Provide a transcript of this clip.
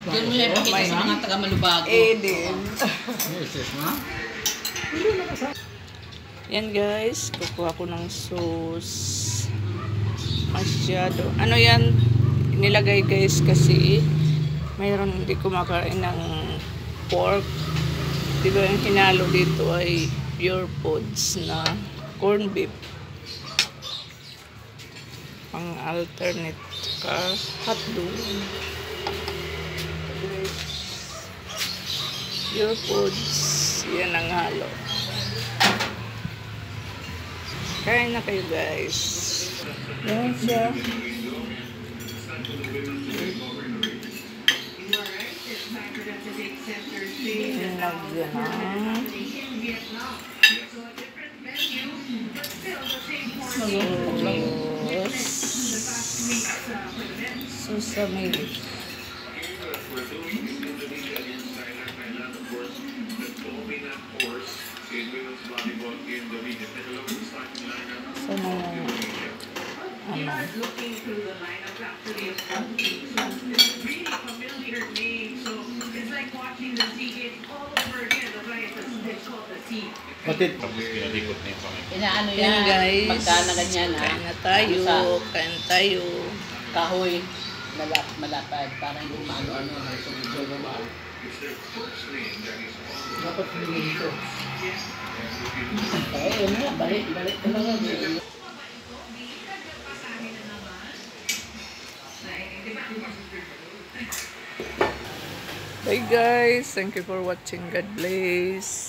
Diyan mo yan pakita sa mga taga-Malubago. Din. Yan guys, kukuha ko ng sauce. Masyado. Ano yan? Nilagay guys kasi mayroon hindi kumakain ng pork. Diba yung hinalo dito ay pure foods na corn beef. Pang alternate ka hotdog. Pure foods. Yan ang halo. Kain na kayo guys. Yan siya. Lagyan na. Susamili. Sana looking through the lineup actually of really familiar names, so it's like watching the SEA Games all over again. The right, it's called the SEA. Inaano yan, guys. magkana ganyan ha. Kain na tayo. Kain tayo. Kahoy, malapad, para hindi maano-ano. Dapat hindi ito. Yun na, balik talaga. Bye guys. Thank you for watching. God bless.